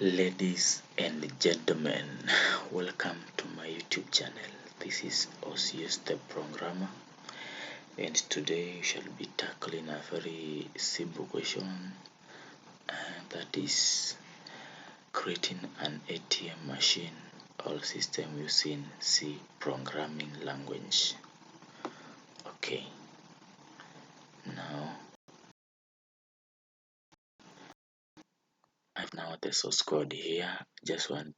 Ladies and gentlemen, welcome to my YouTube channel. This is Osius the Programmer, and today we shall be tackling a very simple question, that is creating an ATM machine or system using C programming language. Okay, now I've now the source code here. Just want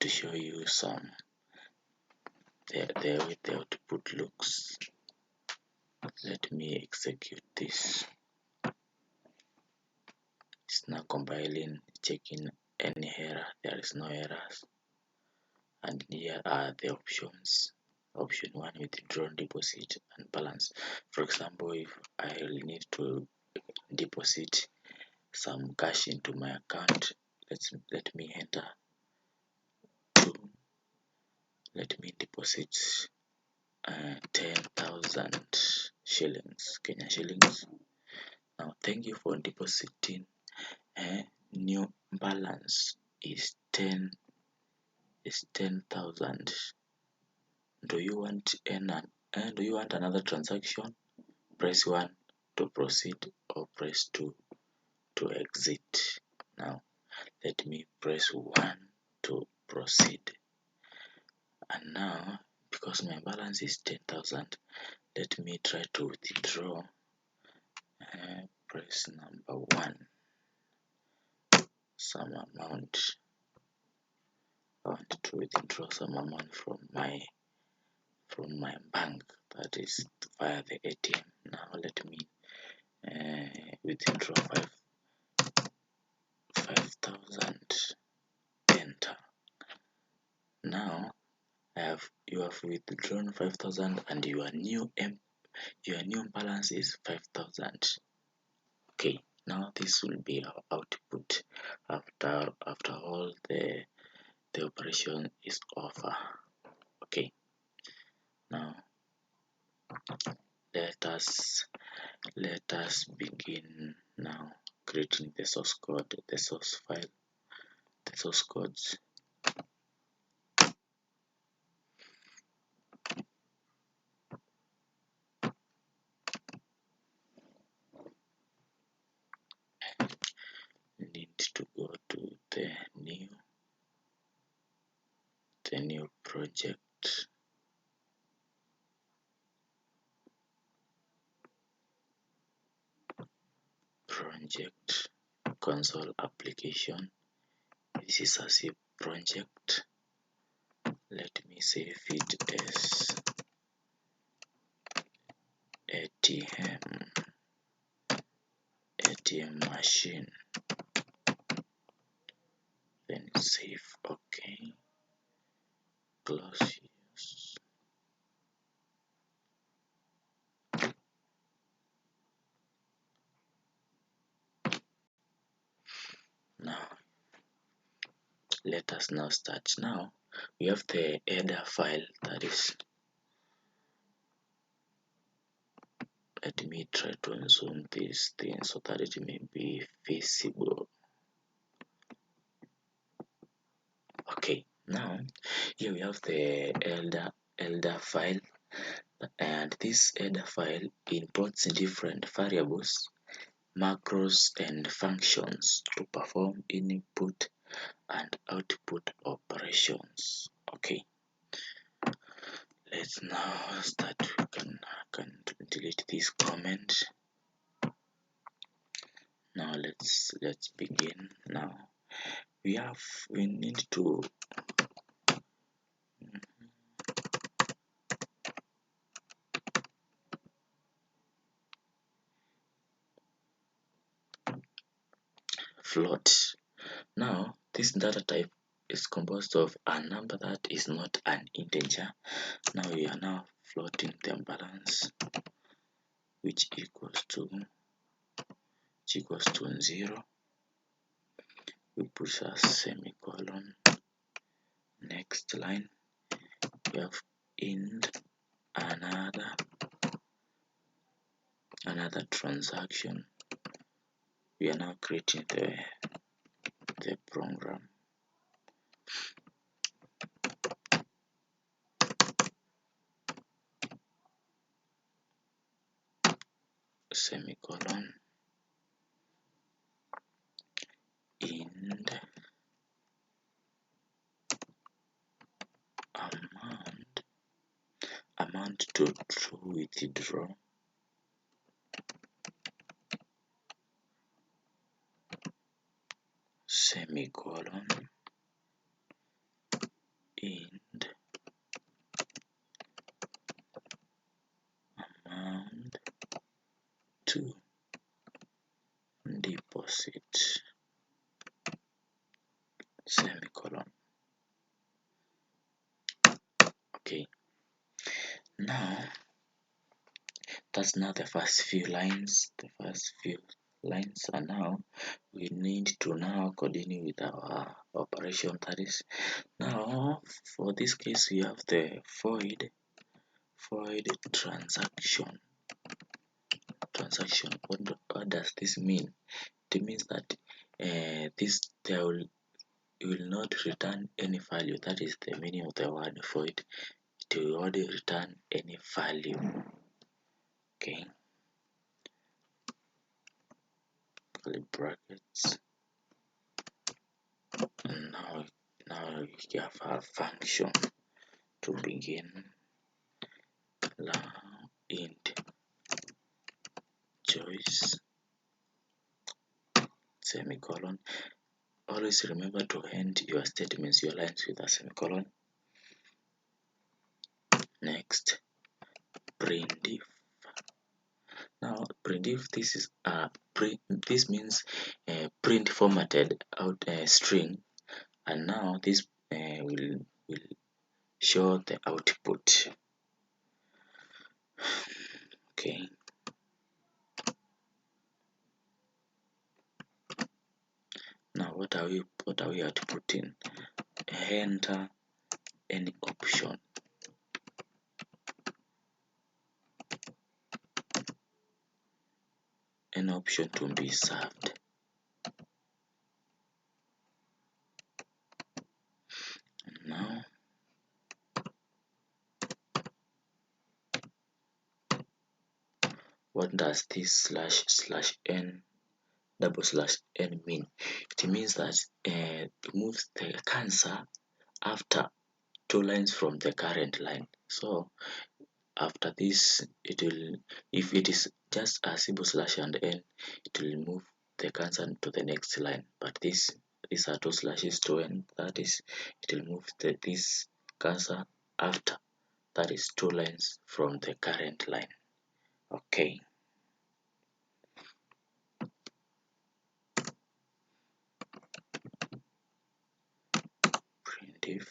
to show you some the way the output looks. Let me execute this. It's now compiling, checking any error. There is no errors. And here are the options. Option 1, withdraw, deposit, and balance. For example, if I need to deposit some cash into my account, let me enter 2. Let me deposit 10,000 shillings, Kenya shillings. Now, thank you for depositing. New balance is 10,000. Do you want another transaction? Press 1 to proceed or press 2 to exit. Now let me press 1 to proceed. And now, because my balance is 10,000, let me try to withdraw. Press number 1, some amount. I want to withdraw some amount from my bank, that is via the ATM. Now let me withdraw 5,000. Enter. Now you have withdrawn 5,000 and your new balance is 5,000. Okay, now this will be our output after all the operation is over. Okay, now let us begin now creating the source code, the source file, the source codes. Need to go to the new project. Console application. This is a C project. Let me save it as ATM machine. Then save. Okay. Close. Yes. Now let us now start. Now we have the header file, that is. Let me try to zoom this thing so that it may be visible. Okay, now here we have the header file, and this header file imports different variables, macros, and functions to perform input and output operations. Okay, let's now start. We can delete this comment. Now let's begin. Now we need to float. Now this data type is composed of a number that is not an integer. Now we are now floating the balance, which equals to 0. We put a semicolon. Next line, we have end another transaction. We are now creating the the program. Semicolon, and amount to withdraw, semicolon, and amount to deposit, semicolon. Okay, now that's now the first few lines, and now we need to now continue with our operation. That is, now for this case we have the void transaction. What does this mean? It means that it will not return any value. That is the meaning of the word void. It will only return any value. Okay, curly brackets. And now you have a function to begin. Int choice, semicolon. Always remember to end your statements, your lines, with a semicolon. Next, printf. Now printf, this means print formatted out a string, and now this will show the output. Okay, now what are we outputting? Enter any option. An option to be served. Now what does this /n /n mean? It means that it moves the cursor after 2 lines from the current line. So after this, it will, if it is just a simple slash and n, it will move the cursor to the next line. But these are 2 slashes to n, that is, it will move this cursor after, that is, 2 lines from the current line. Okay. Printf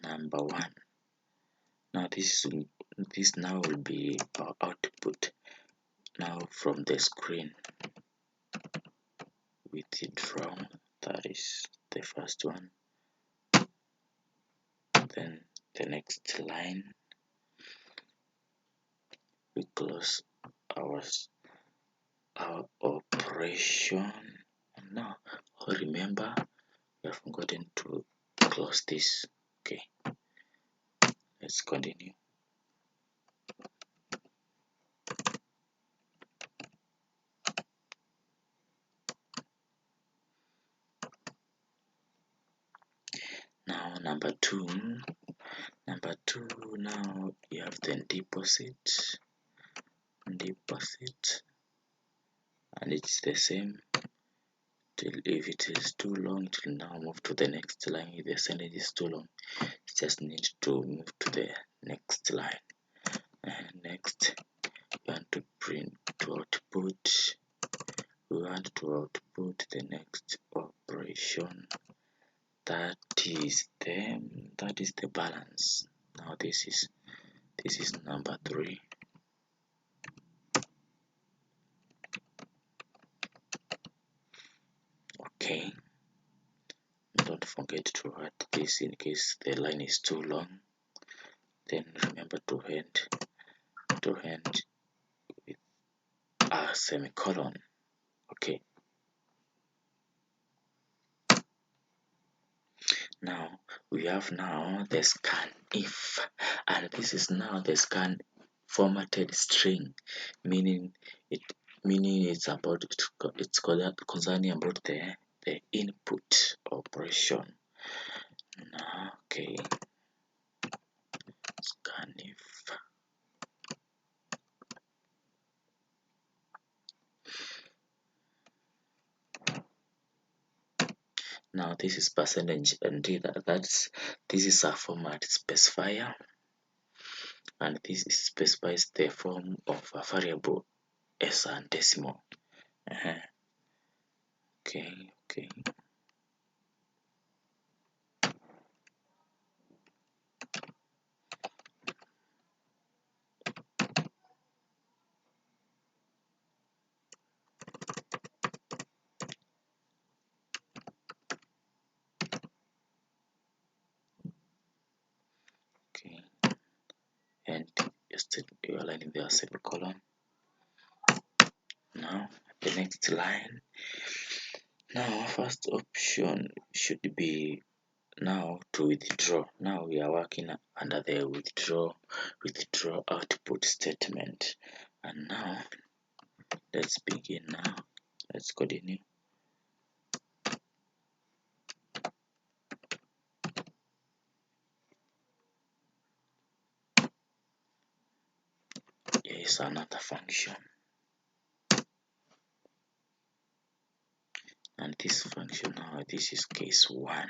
number 1. Now this now will be our output. Now from the screen, withdraw, that is the first one. Then the next line, we close our operation. And now remember, we have forgotten to close this. Okay, let's continue. Now number two, now you have the deposit, and it's the same. If it is too long, it will now move to the next line. If the sentence is too long, it just needs to move to the next line. And next, we want to output. We want to output the next operation. That is the balance. Now this is number 3. Okay. Don't forget to add this in case the line is too long. Then remember to end with a semicolon. Okay, now we have now the scan if, and this is now the scan formatted string, meaning it's about it's concerning about the input operation. Now, okay, scan if. Now this is percentage, and this is a format specifier, and this specifies the form of a variable as a decimal. Okay. And you are aligning the semicolon. Now the next line. Now first option should be now to withdraw. Now we are working under the withdraw output statement. And now let's begin. Now let's continue. Here is another function, and this function now, this is case 1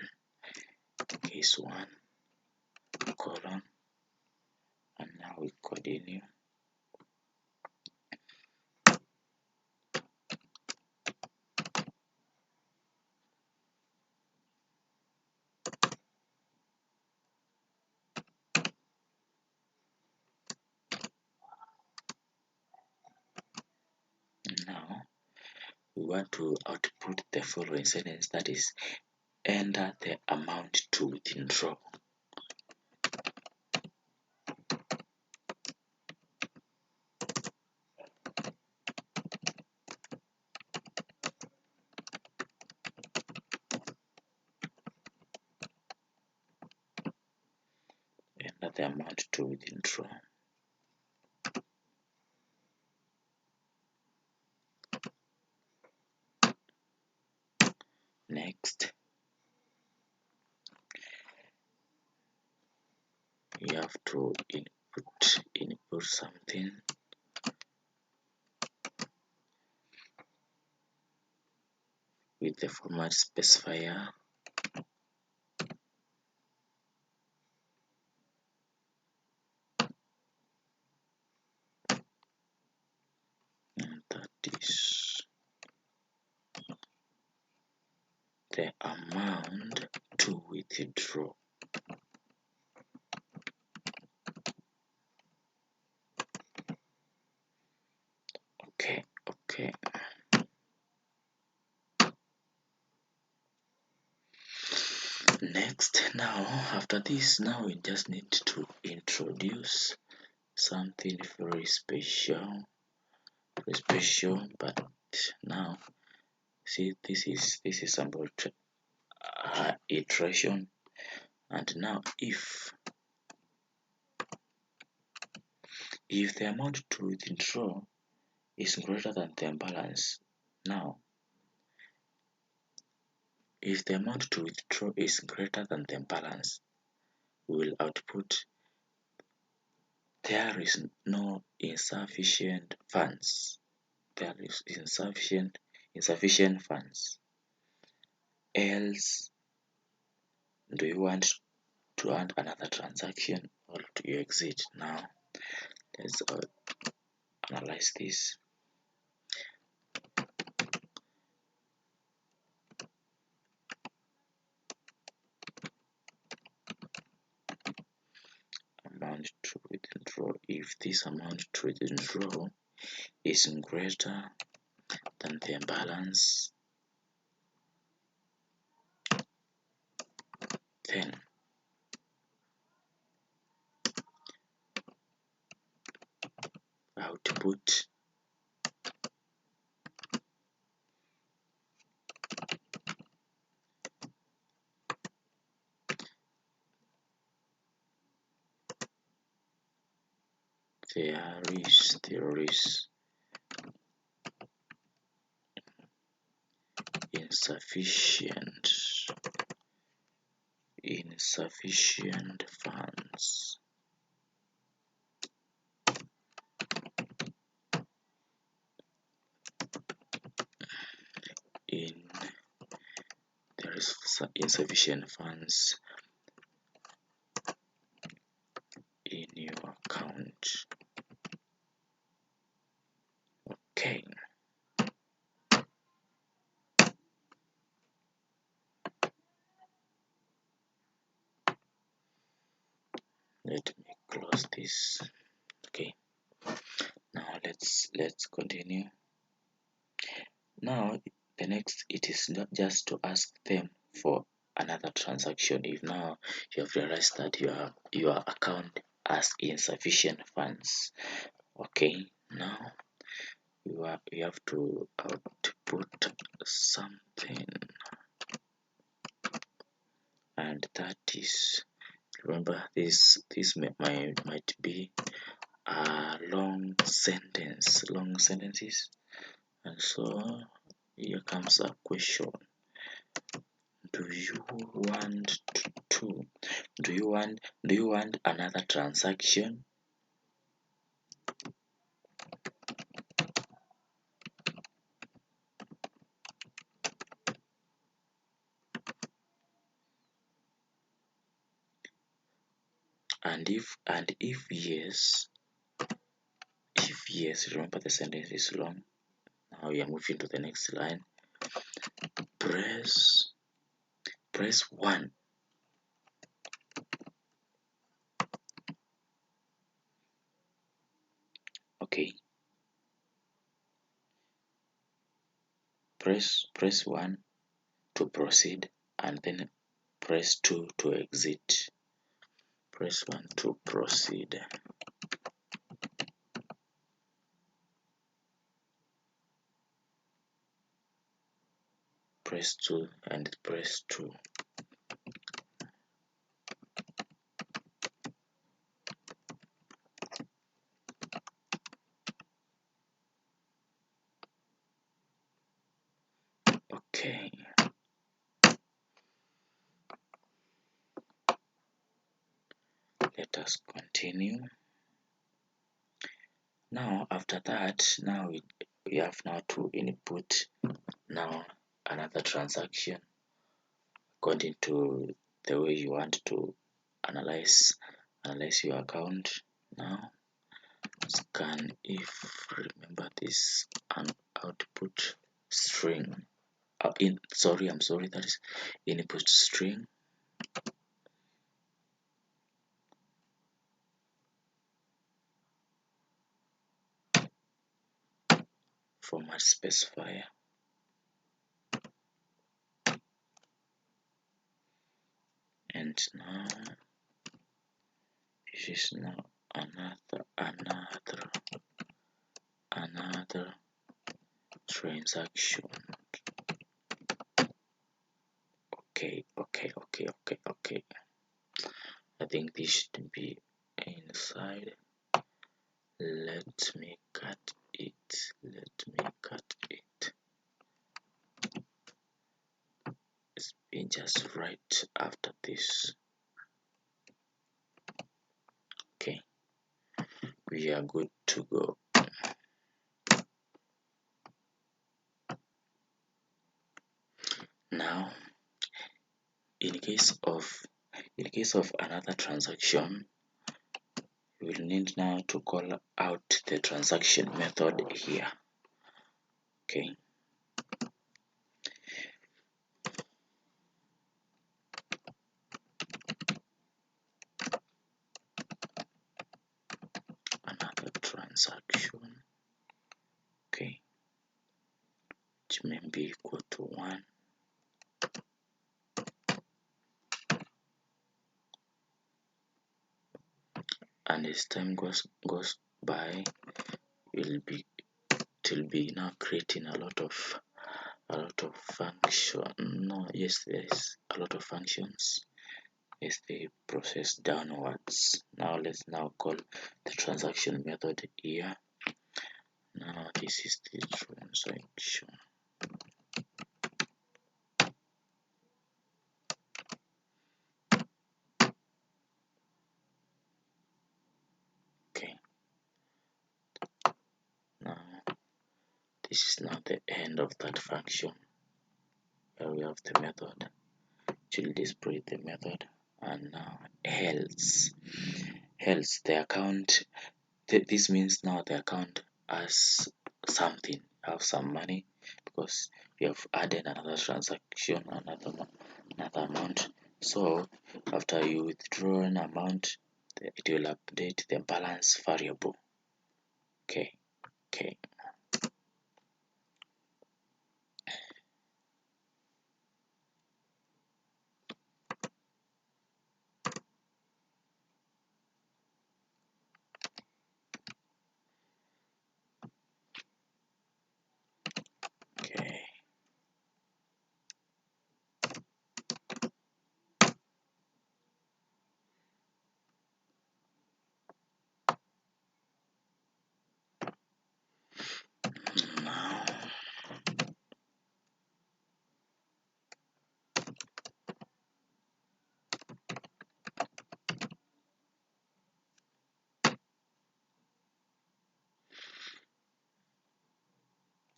colon, and now we continue. Now we want to output the following sentence, that is, enter the amount to withdraw. Enter the amount to withdraw. Next, you have to input something. With the format specifier, and that is the amount to withdraw. Okay. Next, now after this, now we just need to introduce something very special, but now see, this is about iteration. And now if the amount to withdraw is greater than the balance, now if the amount to withdraw is greater than the balance, we will output there is no insufficient funds. There is insufficient funds. Else, do you want to add another transaction, or do you exit? Now let's analyze this. Amount to withdraw. If this amount to withdraw is greater than the balance, then output there is insufficient funds in there is insufficient funds in your account. Okay, let me close this. Okay, now let's continue. Now the next, it is not just to ask them for another transaction. If now you have realized that your account has insufficient funds, okay, now you have to output something, and that is, remember, this might be a long sentences, and so here comes a question. Do you want another transaction? And if yes, remember the sentence is long. Now we are moving to the next line. Press 1. Okay. Press 1 to proceed, and then press 2 to exit. Press 1 to proceed. Press 2 and press 2. Okay. Let us continue. Now after that, now we have now to input now another transaction according to the way you want to analyze your account. Now scan if, remember this, an output string. I'm sorry, that is input string. Format specifier. And now this is now another transaction. Okay. I think this should be inside. Let me cut it. It's been just right after this. Okay, we are good to go. Now, in case of another transaction, we will need now to call out the transaction method here. Okay. Another transaction. Okay. Which may be equal to 1. And as time goes by, it will be now creating a lot of function. No, yes, there's a lot of functions. is the process downwards. Now let's now call the transaction method here. Now this is the transaction. Okay. Now this is now the end of that function where we have the method. It will display the method, and now else the account. This means now the account has something, have some money, because you have added another transaction, another amount. So after you withdraw an amount, it will update the balance variable. Okay. Okay.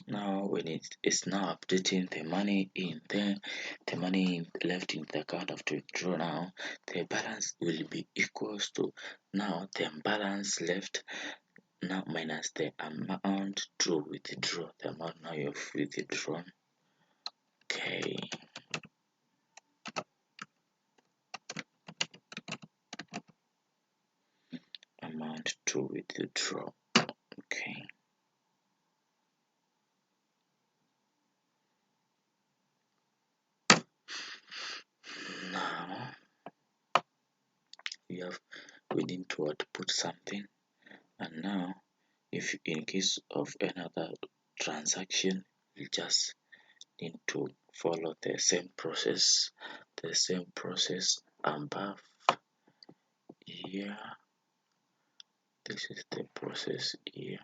Now when it is now updating the money in there, the money left in the account after withdraw, now the balance will be equals to now the balance left now minus the amount to withdraw, the amount now you've withdrawn. Okay. Amount to withdraw. Okay. Now we need to output something, and now if in case of another transaction, you just need to follow the same process above here. This is the process here,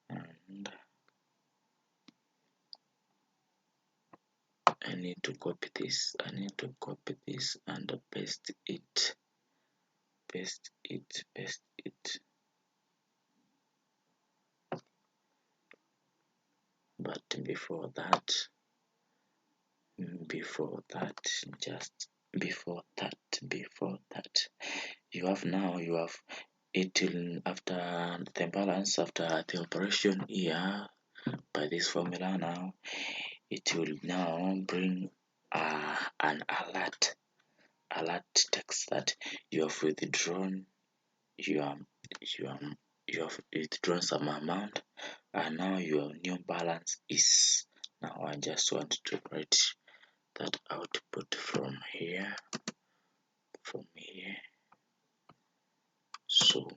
and I need to copy this and paste it. But before that, you have it will, after the balance, after the operation here by this formula, now it will now bring an alert text that you have withdrawn you have withdrawn some amount, and now your new balance is. Now I just want to write that output from here. So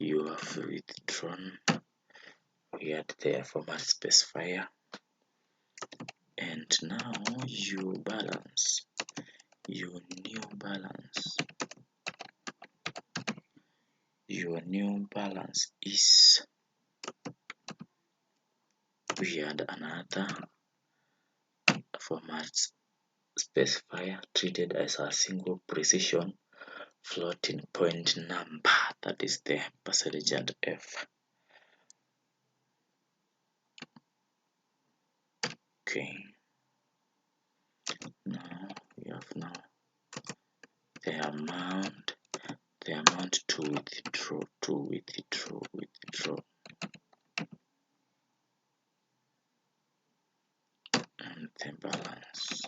you have withdrawn, we add the format specifier, and now your new balance is, we add another format specifier treated as a single precision floating point number, that is the percentage and F. Okay. Now we have the amount to withdraw, and the balance.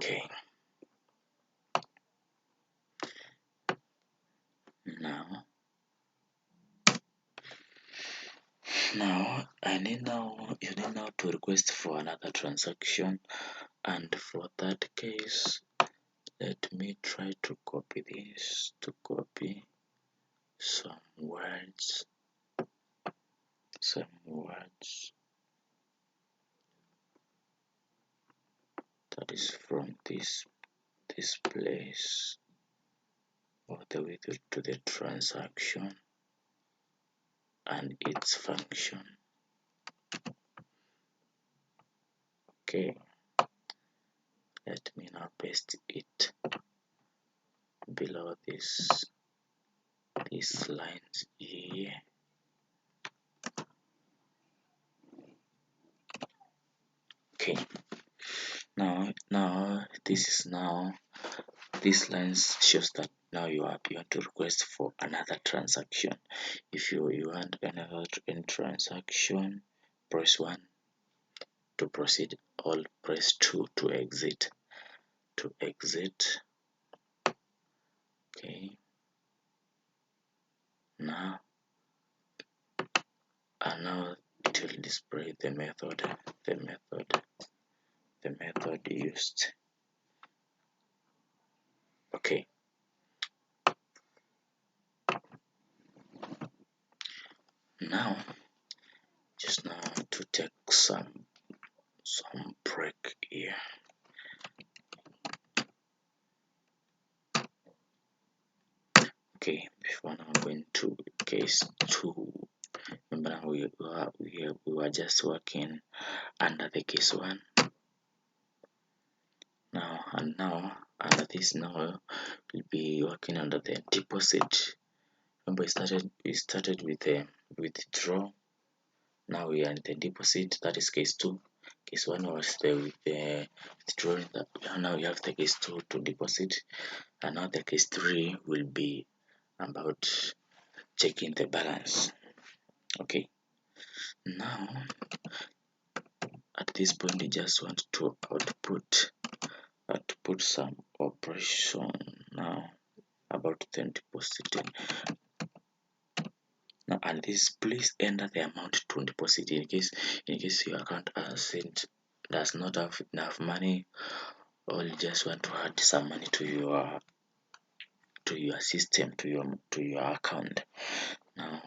Okay, now you need now to request for another transaction, and for that case let me try to copy this, to copy some words that is from this place all the way to the transaction and its function. Okay, let me now paste it below these lines here. Okay, now this lines shows that now you want to request for another transaction. If you want another transaction, press 1 to proceed, or press 2 to exit. Okay, now it will display the method used. Okay, now just now to take some break here. Okay, before now going to case 2. Remember now we were just working under the case 1. Now under this now we'll be working under the deposit. Remember we started with the withdraw. Now we are in the deposit, that is case 2. Case 1 was the withdrawing. Now we have the case 2 to deposit, and now the case 3 will be about checking the balance. Okay, now at this point you just want to output some operation now about the depositing. Now and this, please enter the amount to deposit in case your account does not have enough money, or you just want to add some money to your system, to your account. Now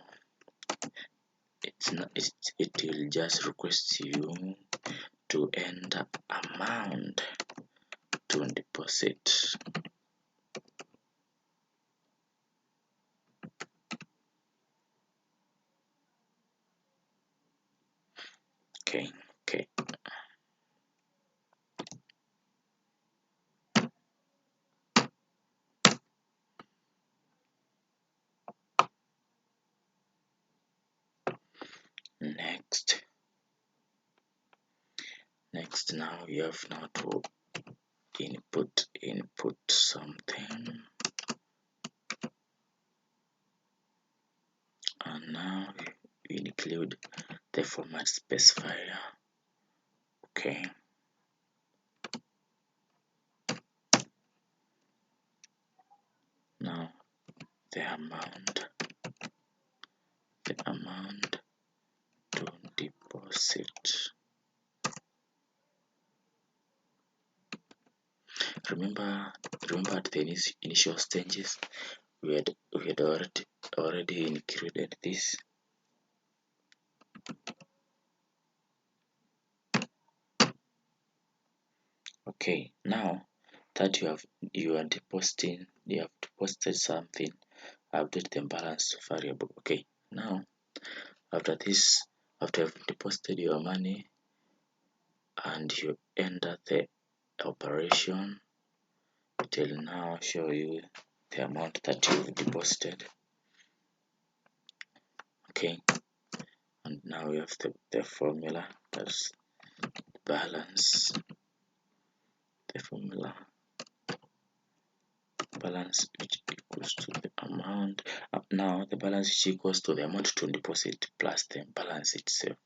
it will just request you to enter amount to deposit. Okay. Next now you have now to input something, and now you include the format specifier. Okay, now the amount to deposit. Remember at the initial stages we had already included this. Okay, now that you are depositing, you have deposited something, update the balance variable. Okay, now after you've deposited your money and you enter the operation, it will now show you the amount that you've deposited. Okay, and now we have the formula, that's balance. The formula balance which equals to the amount. Now the balance which equals to the amount to deposit plus the balance itself.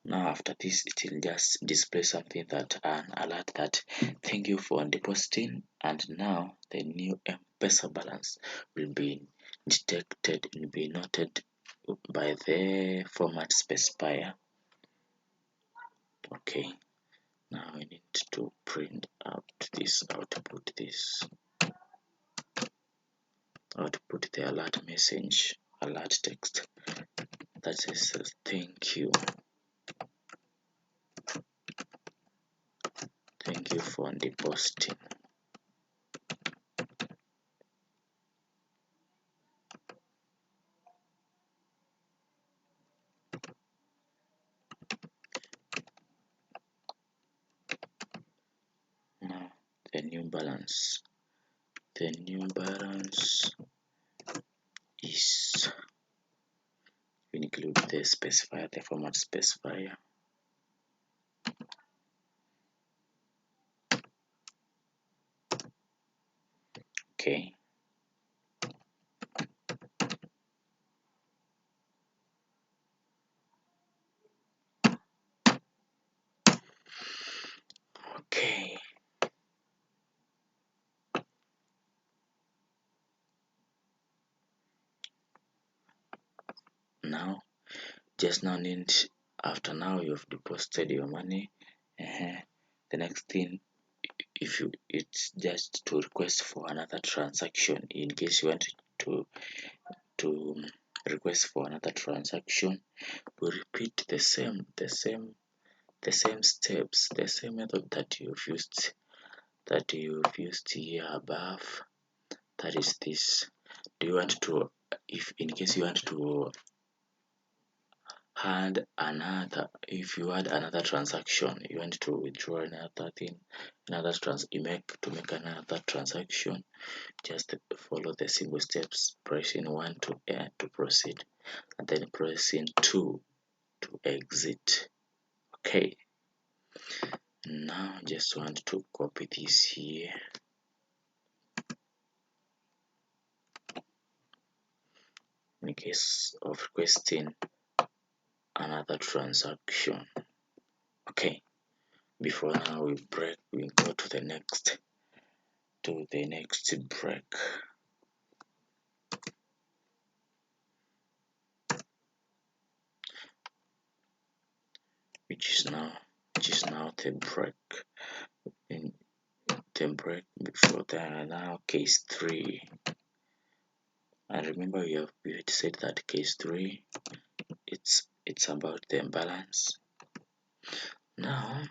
Now after this, it will just display something that an alert that thank you for depositing, and now the new M-Pesa balance will be detected and be noted by the format specifier. Okay, now we need to print out this output, the alert message, alert text that says thank you for depositing. Now the new balance is include the specifier, the format specifier. Okay, okay. Now just now need, after now you've deposited your money, the next thing, if you, it's just to request for another transaction. In case you want to request for another transaction, we repeat the same steps, the same method that you've used here above. That is this. Do you want to, if in case you want to add another, if you add another transaction, you want to withdraw another thing, you make another transaction, just follow the simple steps, pressing 1 to proceed, and then pressing 2 to exit. Okay, now just want to copy this here. In case of requesting another transaction. Okay, before now we break, we go to the next break. Which is now the break. In the break before that, now case 3. And remember we had said that case 3, it's about the imbalance. Now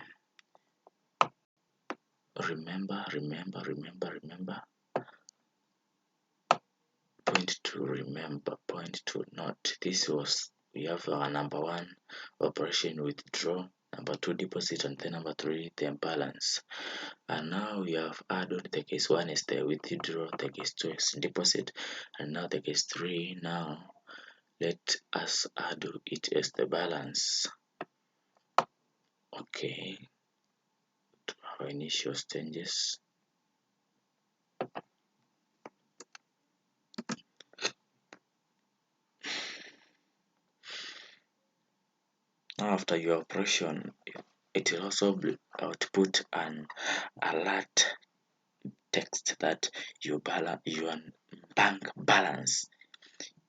remember, point to note, this was, we have our number 1 operation, withdraw, number 2 deposit, and then number 3 the imbalance. And now we have added the case 1 is the withdraw, the case 2 is deposit, and now the case 3. Now let us add it as the balance. Okay, to our initial stages. Now after your operation, it will also output an alert text that your bank balance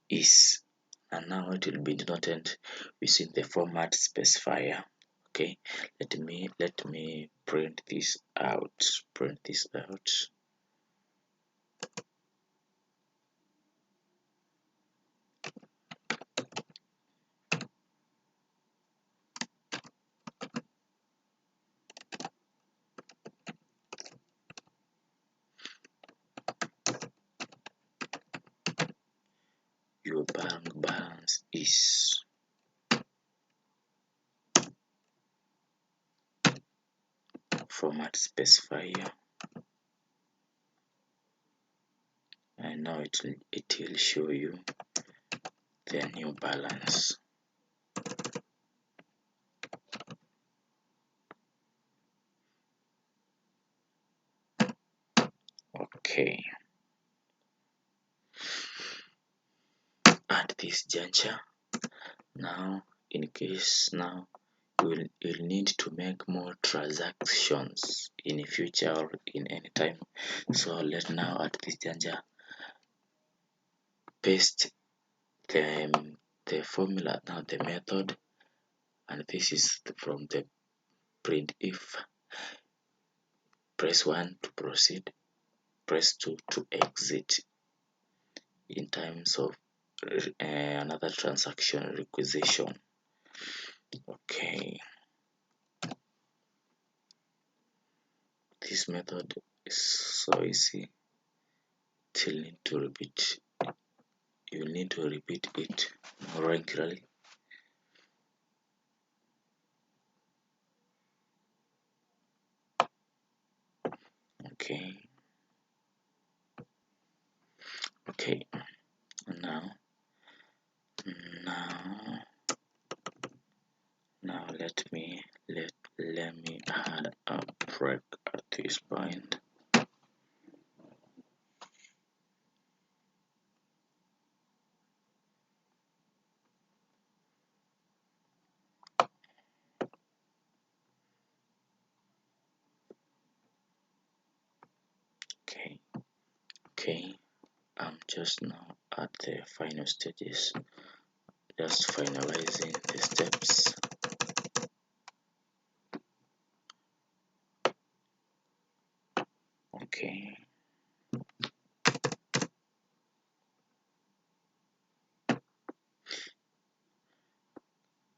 is, and now it will be denoted using the format specifier. Okay, let me print this out. Your bank balance is format specifier, and now it will show you the new balance. Okay, at this juncture, now in case now you'll need to make more transactions in future or in any time. So let's now at this juncture paste the formula, now the method, and this is from the printf. Press 1 to proceed, press 2 to exit in terms of another transaction requisition. Okay, this method is so easy till need to repeat. You need to repeat it more regularly. Okay, okay, now now now let me add a break at this point. Okay, I'm just now at the final stages, just finalizing the steps. Okay,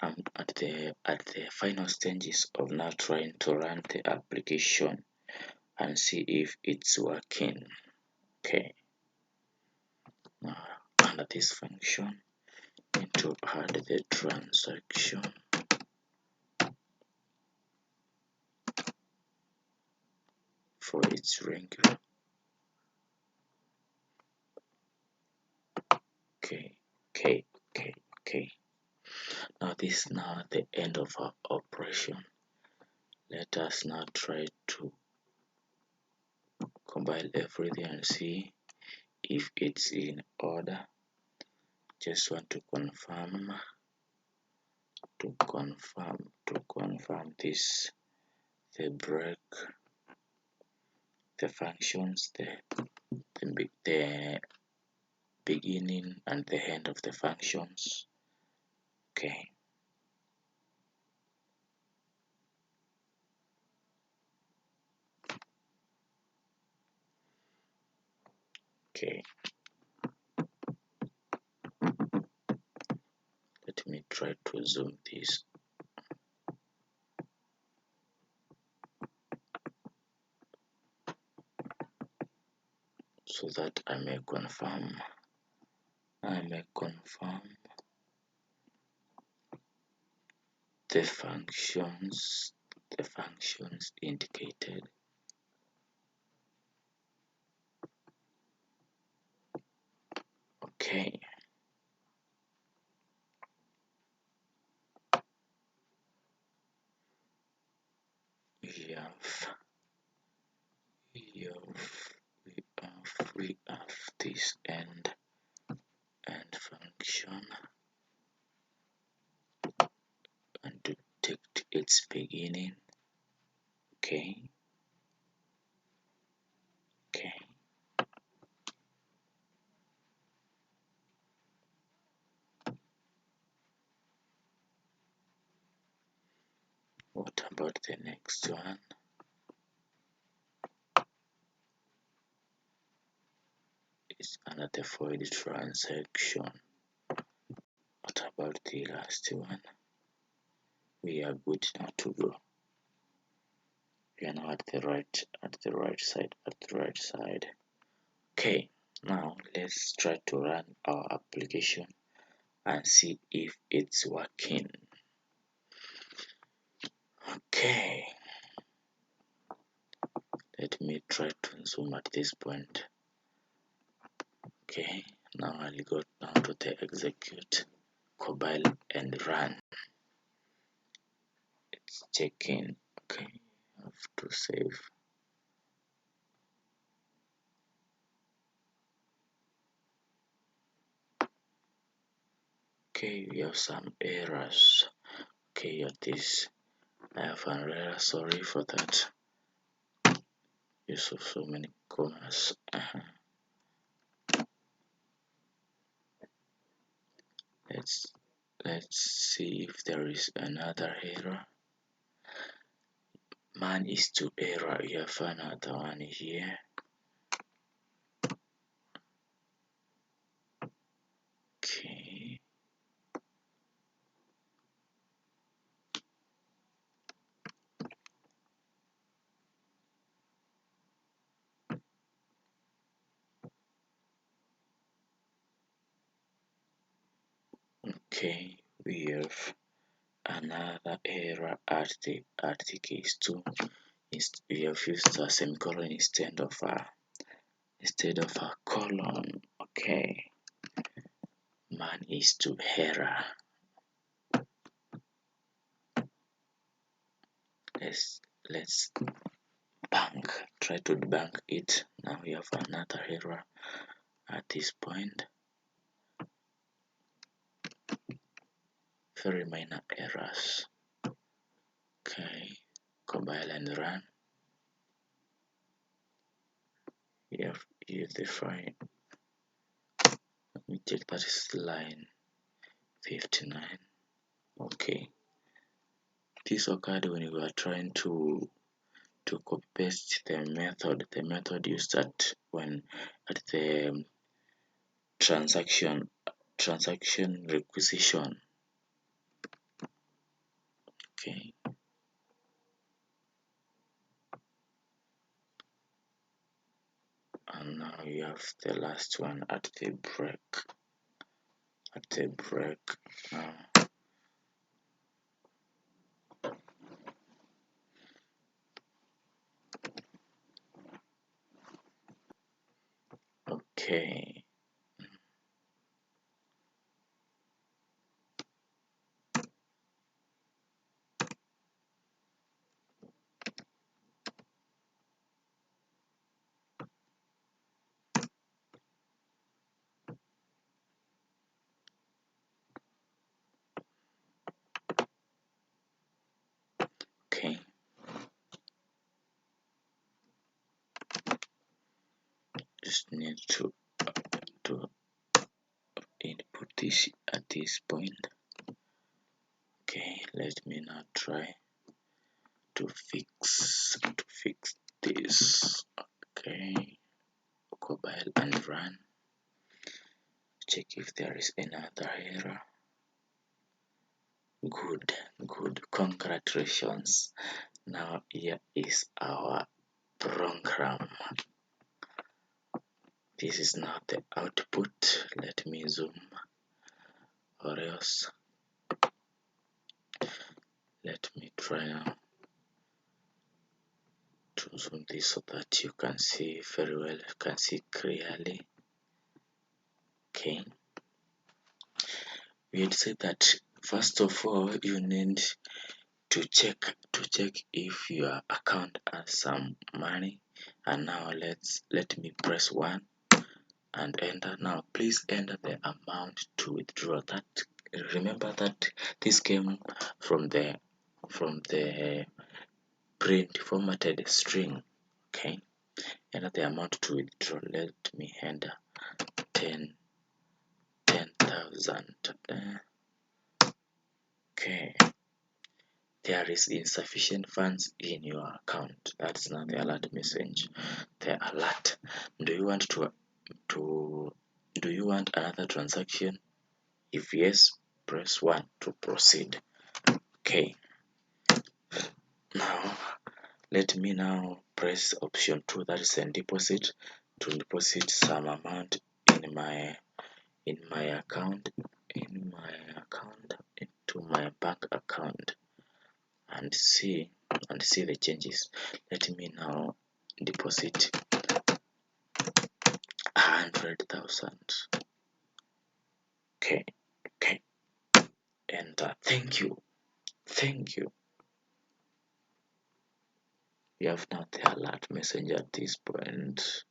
I'm at the final stages of now trying to run the application and see if it's working. Okay, now under this function, need to add the transaction. For its regular. Okay. Now this is now the end of our operation. Let us now try to compile everything and see if it's in order. Just want to confirm this, the break, the functions, the beginning and the end of the functions. Okay. Okay. Let me try to zoom this. So that I may confirm the functions indicated. Okay. We have this end function and detect its beginning. Okay. What about the next one? It's another void transaction. What about the last one? We are good now to go. We are now at the right side. Okay, now let's try to run our application and see if it's working. Okay, let me try to zoom at this point. Okay, now I'll go down to the execute, compile and run. It's checking. Okay, I have to save. Okay, we have some errors. Okay, at this I have an error. Sorry for that. Use of so many commas. Let's see if there is another error. Man is to error. You have another one here. Okay. Okay, we have another error at the case 2. We have used a semicolon instead of a colon. Okay, man is to error. Let's try to debunk it. Now we have another error at this point. Very minor errors. Okay, compile and run. We have used the file. Let me check, that is line 59. Okay, this occurred when you are trying to copy paste the method used at the transaction requisition. Okay, and now you have the last one at the break. Now okay, okay, just need to input this at this point. Okay, let me now try to fix this. Okay, compile and run. Check if there is another error. Good, congratulations. Now here is our program. This is now the output. Let me zoom, or else let me try now to zoom this so that you can see very well, you can see clearly. Okay, we had said that first of all you need to check if your account has some money. And now let me press 1 and enter. Now please enter the amount to withdraw. That, remember that this came from the print formatted string. Okay, enter the amount to withdraw. Let me enter 10,000. Okay, there is insufficient funds in your account. That's now the alert message. The alert. Do you want do you want another transaction? If yes, press 1 to proceed. Okay, now let me now press option 2, that is send deposit, to deposit some amount in my account into my bank account, and see the changes. Let me now deposit 100,000. Okay, enter. Thank you. We have now the alert message at this point,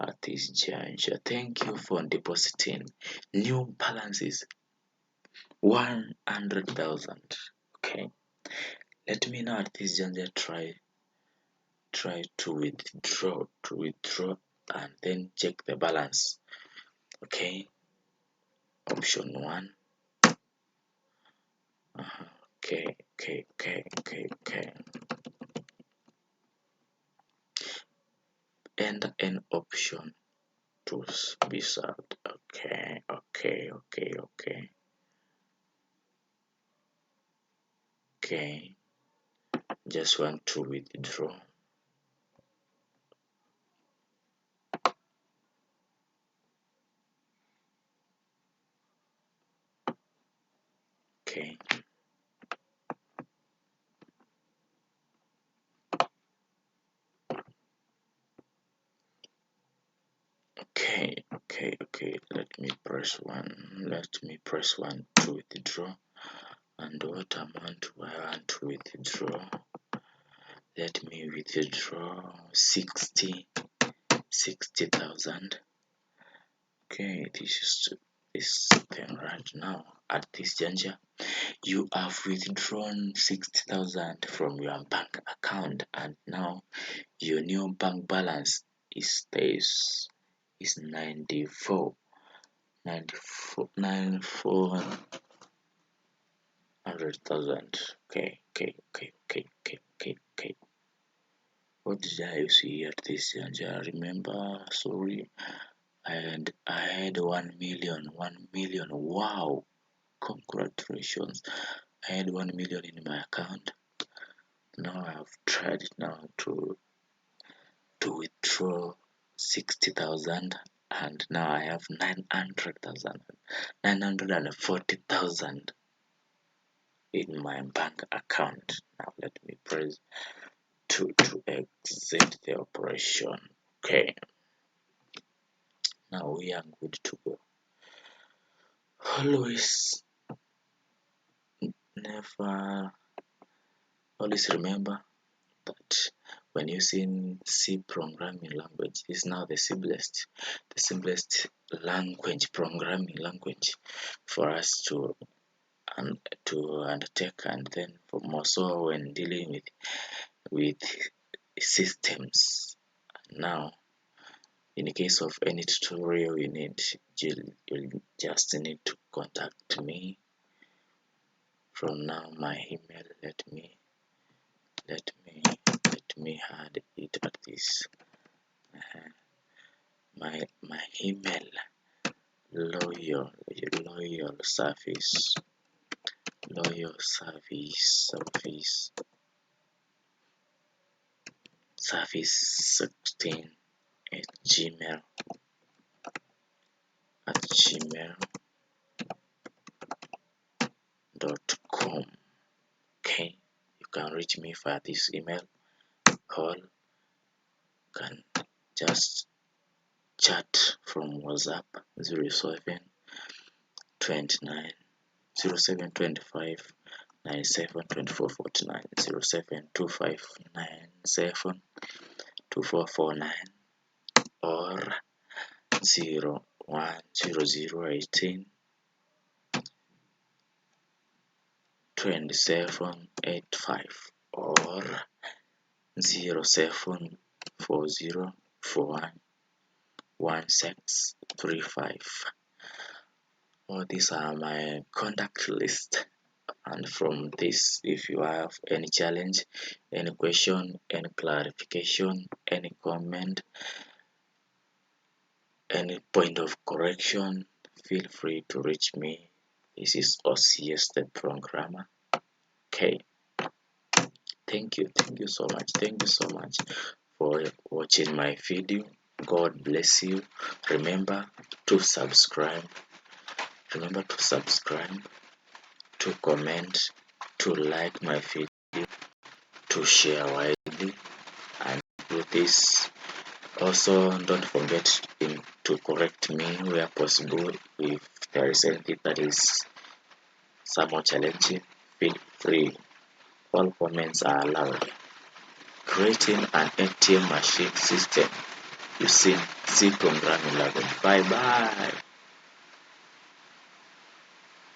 at this juncture. Thank you for depositing. New balance is 100,000. Okay, let me now at this juncture try to withdraw and then check the balance. Okay, option 1. Okay. And an option to be served. Okay, just want to withdraw. Okay, let me press 1 to withdraw. And what amount do I want to withdraw? Let me withdraw 60,000. Okay, this is this thing right now. At this juncture, you have withdrawn 60,000 from your bank account, and now your new bank balance is 94,000. Okay. What did I see at this juncture? Remember, sorry, and I had 1 million. Wow, congratulations! I had 1 million in my account. Now I've tried now to withdraw 60,000, and now I have 940,000 in my bank account. Now let me press to exit the operation. Okay, now we are good to go. Always remember that when using C programming language, is now the simplest programming language for us to undertake, and then for more so when dealing with systems. Now, in case of any tutorial you need, you'll just need to contact me. From now, my email, let me add it at this. My email, loyal service 16 at gmail.com. Okay, you can reach me via this email, call, can just chat from WhatsApp 0725 972449 0725972449 or 010018 2785 or 0740411635. All these are my contact list, and from this, if you have any challenge, any question, any clarification, any comment, any point of correction, feel free to reach me. This is OCS the programmer. Okay, thank you so much for watching my video. God bless you. Remember to subscribe, to comment, to like my video, to share widely, and do this. Also, don't forget to correct me where possible. If there is anything that is somewhat challenging, feel free. All comments are allowed. Creating an ATM machine system using C programming language. Bye bye.